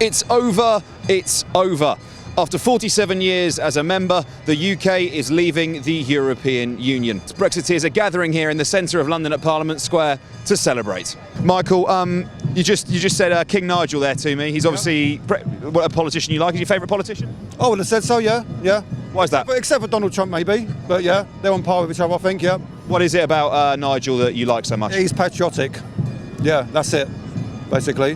It's over. It's over. After 47 years as a member, the UK is leaving the European Union. Brexiteers are gathering here in the centre of London at Parliament Square to celebrate. Michael, you just said King Nigel there to me. He's obviously a politician you like. Is your favourite politician? I would have said so, yeah. Why is that? Except for Donald Trump, maybe. But yeah, they're on par with each other, I think, yeah. What is it about Nigel that you like so much? He's patriotic. Yeah, that's it, basically.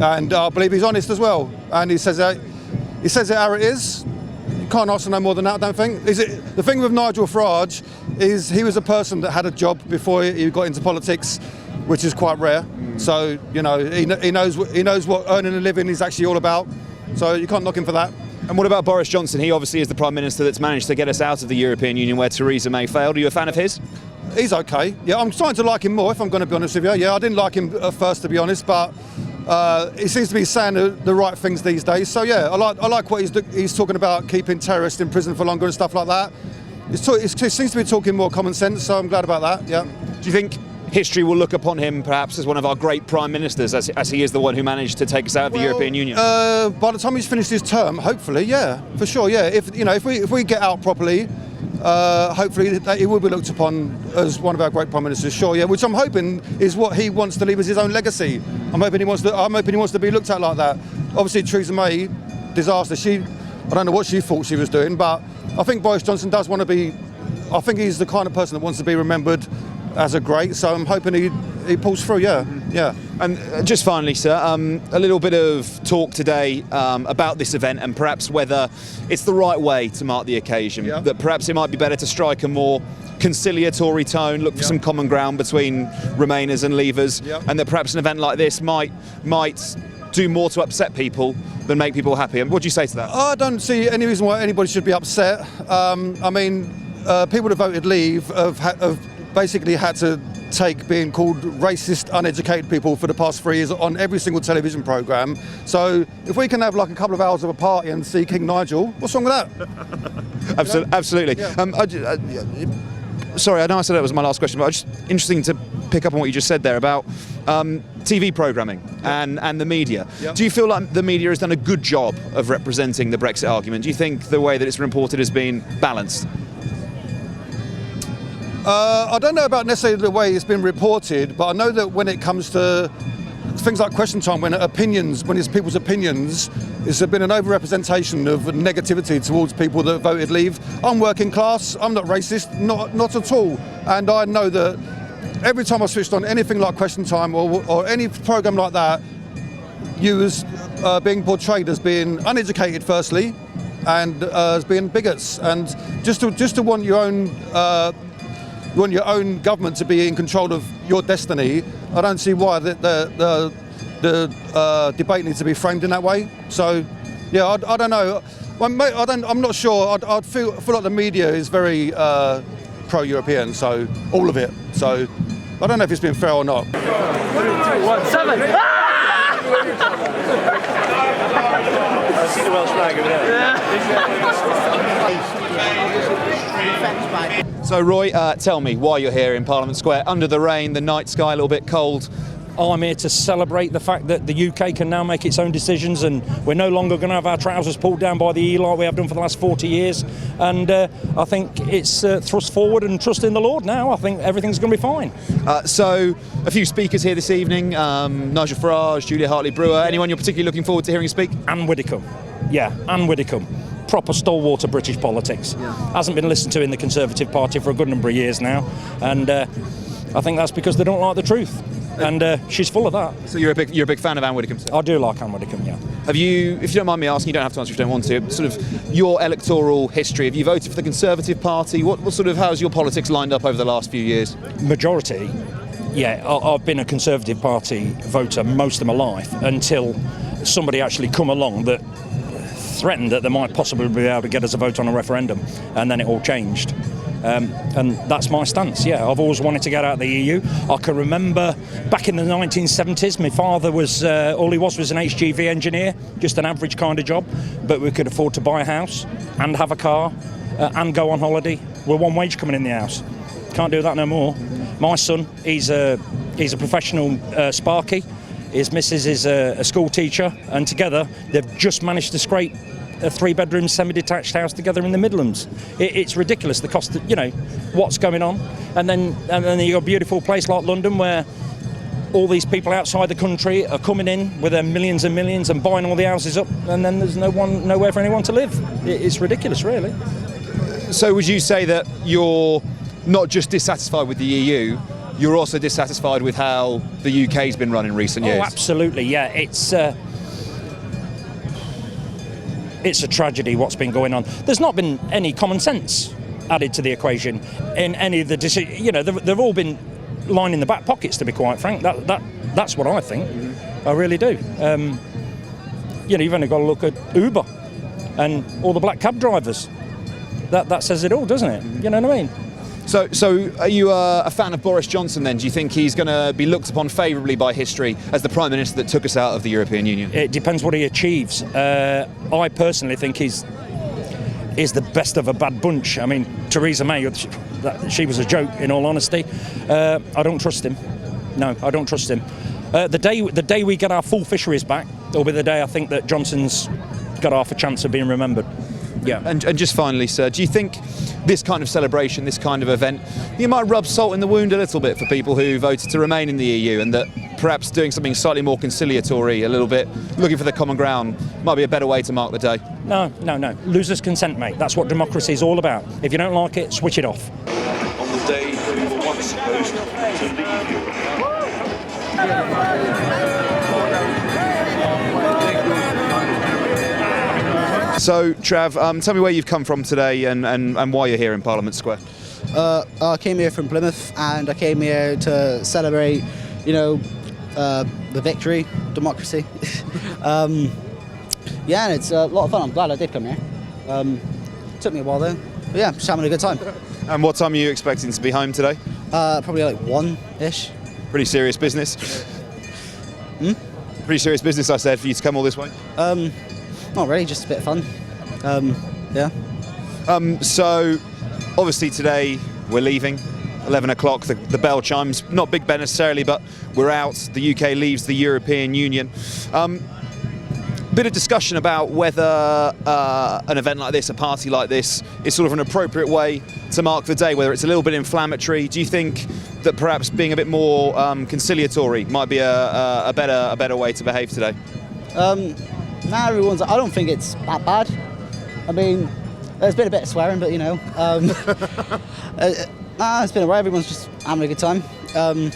And I believe he's honest as well. And he says it how it is. You can't ask for no more than that, I don't think. The thing with Nigel Farage is he was a person that had a job before he got into politics, which is quite rare. So, you know, he knows what earning a living is actually all about. So you can't knock him for that. And what about Boris Johnson? He obviously is the Prime Minister that's managed to get us out of the European Union where Theresa May failed. Are you a fan of his? He's okay. Yeah, I'm starting to like him more, if I'm going to be honest with you. Yeah, I didn't like him at first, to be honest, but he seems to be saying the right things these days. So yeah, I like what he's talking about, keeping terrorists in prison for longer and stuff like that. He seems to be talking more common sense, so I'm glad about that. Yeah. Do you think history will look upon him perhaps as one of our great prime ministers, as he is the one who managed to take us out of the European Union? By the time he's finished his term, hopefully, yeah, for sure, yeah. If we get out properly, hopefully he will be looked upon as one of our great prime ministers, sure, yeah. Which I'm hoping is what he wants to leave as his own legacy. I'm hoping he wants to be looked at like that. Obviously, Theresa May, disaster. I don't know what she thought she was doing, but I think Boris Johnson does want to be. I think he's the kind of person that wants to be remembered as a great, so I'm hoping he pulls through, yeah. And just finally, sir, a little bit of talk today about this event and perhaps whether it's the right way to mark the occasion, that perhaps it might be better to strike a more conciliatory tone, look for some common ground between Remainers and Leavers, and that perhaps an event like this might do more to upset people than make people happy. And what do you say to that? I don't see any reason why anybody should be upset. I mean, people that voted Leave have basically had to take being called racist, uneducated people for the past 3 years on every single television programme. So if we can have like a couple of hours of a party and see King Nigel, what's wrong with that? Absolutely. Yeah. Sorry, I know I said that was my last question, but it's just interesting to pick up on what you just said there about TV programming and the media. Yeah. Do you feel like the media has done a good job of representing the Brexit argument? Do you think the way that it's reported has been balanced? I don't know about necessarily the way it's been reported, but I know that when it comes to things like Question Time, when it's people's opinions, there's been an overrepresentation of negativity towards people that voted Leave. I'm working class, I'm not racist, not at all. And I know that every time I switched on anything like Question Time or any programme like that, you was being portrayed as being uneducated firstly, and as being bigots, and just to want your own government to be in control of your destiny. I don't see why the debate needs to be framed in that way. So, yeah, I don't know. I'm not sure. I feel like the media is very pro-European, so all of it. So I don't know if it's been fair or not. 3, 2, 1, 7. I see the Welsh flag over there. So Roy, tell me why you're here in Parliament Square, under the rain, the night sky a little bit cold. I'm here to celebrate the fact that the UK can now make its own decisions, and we're no longer going to have our trousers pulled down by the E like we have done for the last 40 years. And I think it's thrust forward and trust in the Lord now. I think everything's going to be fine. So a few speakers here this evening, Nigel Farage, Julia Hartley-Brewer. Anyone you're particularly looking forward to hearing speak? Anne Widdecombe. Yeah, Anne Widdecombe. Proper stalwart of British politics. Hasn't been listened to in the Conservative Party for a good number of years now, and I think that's because they don't like the truth, and she's full of that. So you're a big fan of Anne Widdecombe, sir? I do like Anne Widdecombe, yeah. Have you, if you don't mind me asking, you don't have to answer if you don't want to, sort of your electoral history, have you voted for the Conservative Party? What sort of, how's your politics lined up over the last few years? Majority, yeah, I've been a Conservative Party voter most of my life until somebody actually come along that threatened that they might possibly be able to get us a vote on a referendum, and then it all changed. And that's my stance, yeah. I've always wanted to get out of the EU. I can remember back in the 1970s, my father was, all he was an HGV engineer, just an average kind of job, but we could afford to buy a house and have a car and go on holiday. We're one wage coming in the house. Can't do that no more. My son, he's a professional sparky. His missus is a school teacher, and together they've just managed to scrape a 3-bedroom semi-detached house together in the Midlands. It's ridiculous, the cost of, what's going on. And then you've got a beautiful place like London where all these people outside the country are coming in with their millions and millions and buying all the houses up, and then there's nowhere for anyone to live. It's ridiculous, really. So would you say that you're not just dissatisfied with the EU, you're also dissatisfied with how the UK's been run in recent years? Oh, absolutely, yeah. It's a tragedy what's been going on. There's not been any common sense added to the equation in any of the decisions. They've all been lying in the back pockets, to be quite frank. That's what I think. I really do. You've only got to look at Uber and all the black cab drivers. That says it all, doesn't it? You know what I mean? So are you a fan of Boris Johnson then? Do you think he's going to be looked upon favourably by history as the Prime Minister that took us out of the European Union? It depends what he achieves. I personally think he's the best of a bad bunch. I mean, Theresa May, she was a joke, in all honesty. I don't trust him. No, I don't trust him. The day we get our full fisheries back, will be the day I think that Johnson's got half a chance of being remembered. Yeah. And just finally, sir, do you think this kind of celebration, this kind of event, you might rub salt in the wound a little bit for people who voted to remain in the EU, and that perhaps doing something slightly more conciliatory, a little bit looking for the common ground, might be a better way to mark the day? No. Losers consent, mate. That's what democracy is all about. If you don't like it, switch it off. On the day we were once supposed to leave Europe. So, Trav, tell me where you've come from today and why you're here in Parliament Square. I came here from Plymouth, and I came here to celebrate, the victory, democracy. Yeah, and it's a lot of fun. I'm glad I did come here. Took me a while though, but yeah, just having a good time. And what time are you expecting to be home today? Probably like 1-ish. Pretty serious business. Pretty serious business, I said, for you to come all this way. Not really, just a bit of fun. Yeah. So, obviously today we're leaving. 11 o'clock, the bell chimes. Not Big Ben necessarily, but we're out. The UK leaves the European Union. Bit of discussion about whether an event like this, a party like this, is sort of an appropriate way to mark the day, whether it's a little bit inflammatory. Do you think that perhaps being a bit more conciliatory might be a better way to behave today? I don't think it's that bad. I mean, there's been a bit of swearing, but it's been alright. Everyone's just having a good time. They're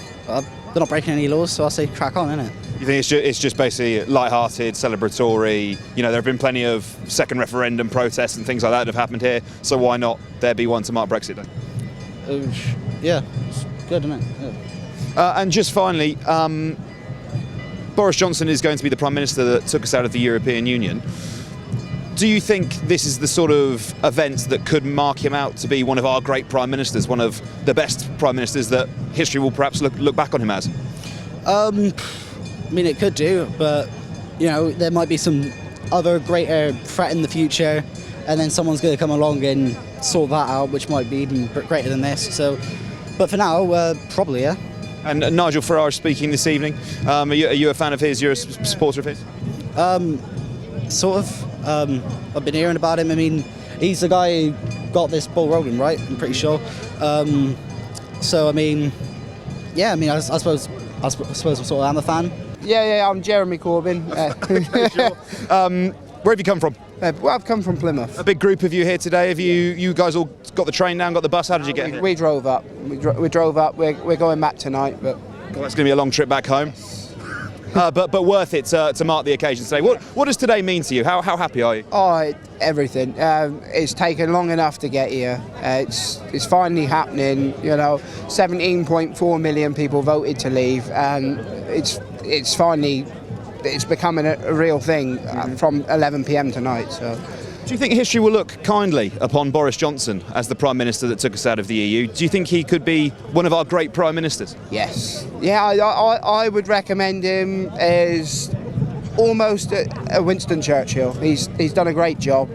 not breaking any laws, so I say crack on, innit? You think it's just basically light-hearted, celebratory? There have been plenty of second referendum protests and things like that have happened here, so why not there be one to mark Brexit then? Yeah, it's good, isn't it? Yeah. And just finally, Boris Johnson is going to be the Prime Minister that took us out of the European Union. Do you think this is the sort of event that could mark him out to be one of our great Prime Ministers, one of the best Prime Ministers that history will perhaps look back on him as? I mean, it could do, but, there might be some other greater threat in the future, and then someone's going to come along and sort that out, which might be even greater than this. So, but for now, probably, yeah. And Nigel Farage speaking this evening. Are you a fan of his? You're a supporter of his? Sort of. I've been hearing about him. I mean, he's the guy who got this ball rolling, right? I'm pretty sure. So, I mean, yeah. I mean, I suppose I sort of am a fan. Yeah. I'm Jeremy Corbyn. Where have you come from? Well, I've come from Plymouth. A big group of you here today. Have you guys all got the train down, got the bus? How did you get here? We drove up. We drove up. We're going back tonight, but well, it's going to be a long trip back home. But worth it to mark the occasion today. What does today mean to you? How happy are you? Oh, everything. It's taken long enough to get here. It's finally happening. 17.4 million people voted to leave, and it's finally. It's becoming a real thing from 11 p.m. tonight. So, do you think history will look kindly upon Boris Johnson as the Prime Minister that took us out of the EU? Do you think he could be one of our great Prime Ministers? Yes. Yeah, I would recommend him as almost a Winston Churchill. He's done a great job.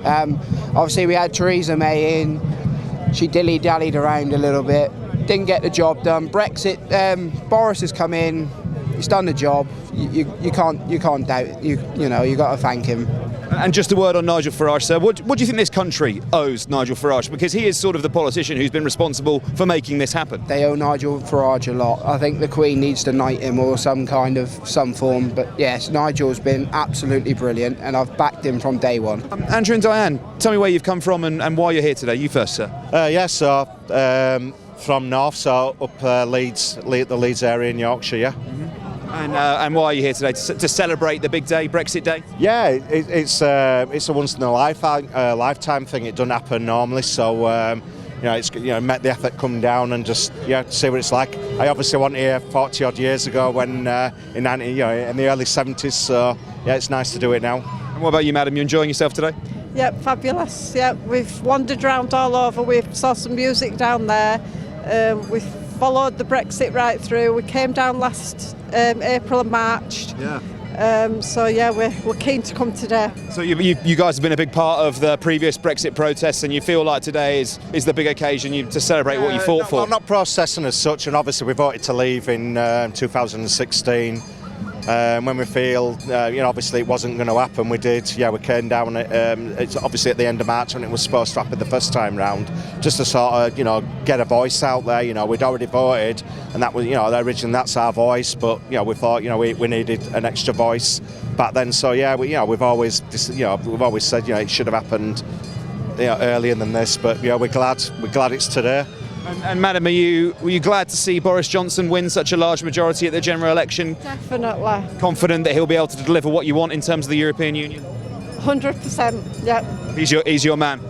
Obviously, we had Theresa May in. She dilly-dallied around a little bit. Didn't get the job done. Brexit, Boris has come in. He's done the job. you can't doubt. You know, you got to thank him. And just a word on Nigel Farage, sir. What do you think this country owes Nigel Farage? Because he is sort of the politician who's been responsible for making this happen. They owe Nigel Farage a lot. I think the Queen needs to knight him or some form. But yes, Nigel's been absolutely brilliant, and I've backed him from day one. Andrew and Diane, tell me where you've come from and why you're here today. You first, sir. From North, so up Leeds, the Leeds area in Yorkshire. Yeah. And why are you here today? To celebrate the big day, Brexit Day? Yeah, it's a once in a lifetime thing. It doesn't happen normally, so it's met the effort come down and just see what it's like. I obviously went here 40 odd years ago when in the early 70s. So yeah, it's nice to do it now. And what about you, madam? You enjoying yourself today? Yep, fabulous. Yep, we've wandered around all over. We saw some music down there. We've followed the Brexit right through. We came down last April and March. Yeah. So yeah, we're keen to come today. So you guys have been a big part of the previous Brexit protests, and you feel like today is the big occasion to celebrate what you fought for? Well, not processing as such, and obviously we voted to leave in 2016. When we feel, obviously it wasn't going to happen, we did. Yeah, we came down. It's obviously at the end of March when it was supposed to happen the first time round, just to sort of, get a voice out there. We'd already voted, and that was, originally that's our voice. But we thought, we needed an extra voice back then. So yeah, we've always said, it should have happened, earlier than this. But we're glad it's today. And madam, were you glad to see Boris Johnson win such a large majority at the general election? Definitely. Confident that he'll be able to deliver what you want in terms of the European Union? 100%. Yep. He's your man.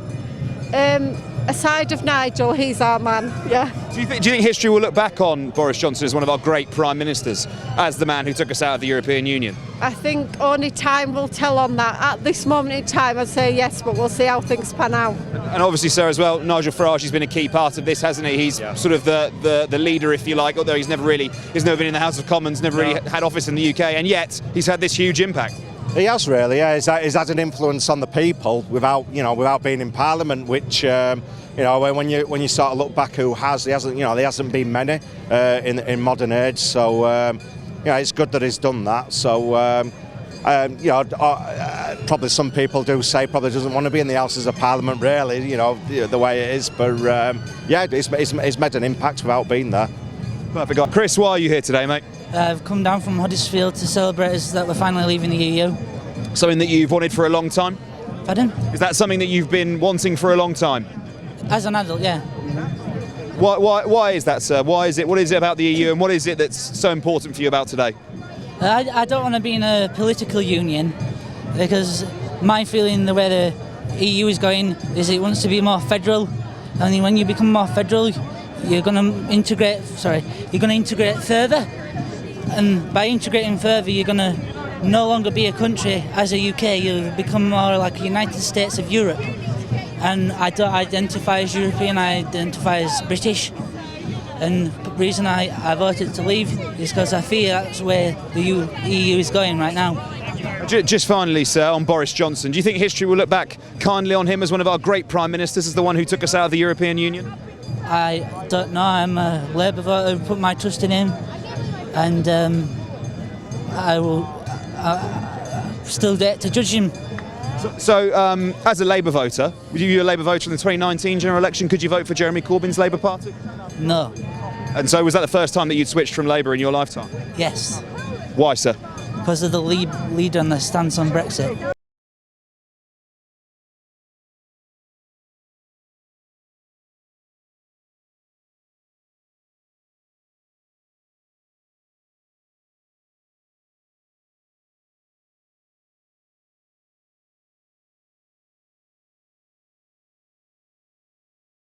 Aside of Nigel, he's our man. Yeah. Do you think history will look back on Boris Johnson as one of our great prime ministers, as the man who took us out of the European Union? I think only time will tell on that. At this moment in time, I'd say yes, but we'll see how things pan out. And obviously, sir, as well, Nigel Farage has been a key part of this, hasn't he? He's sort of the leader, if you like, although he's never been in the House of Commons, never really had office in the UK, and yet he's had this huge impact. He has really, yeah. He's had an influence on the people without being in Parliament, which when you sort of look back, there hasn't been many in modern age. So it's good that he's done that. So probably some people do say probably doesn't want to be in the Houses of Parliament, really, the way it is. But it's made an impact without being there. Perfect. Chris, why are you here today, mate? I've come down from Huddersfield to celebrate that we're finally leaving the EU. Something that you've wanted for a long time? Pardon? Is that something that you've been wanting for a long time? As an adult, yeah. Why is that, sir? What is it about the EU, and what is it that's so important for you about today? I don't want to be in a political union, because my feeling the way the EU is going is it wants to be more federal, and when you become more federal, you're going to integrate further, and by integrating further, you're going to no longer be a country as a UK. You'll become more like a United States of Europe. And I don't identify as European, I identify as British. And the reason I voted to leave is because I fear that's where the EU is going right now. Just finally, sir, on Boris Johnson, do you think history will look back kindly on him as one of our great prime ministers, as the one who took us out of the European Union? I don't know. I'm a Labour voter who put my trust in him, and I will still dare to judge him. So as a Labour voter, were you a Labour voter in the 2019 general election? Could you vote for Jeremy Corbyn's Labour Party? No. And so was that the first time that you'd switched from Labour in your lifetime? Yes. Why, sir? Because of the lead on the stance on Brexit.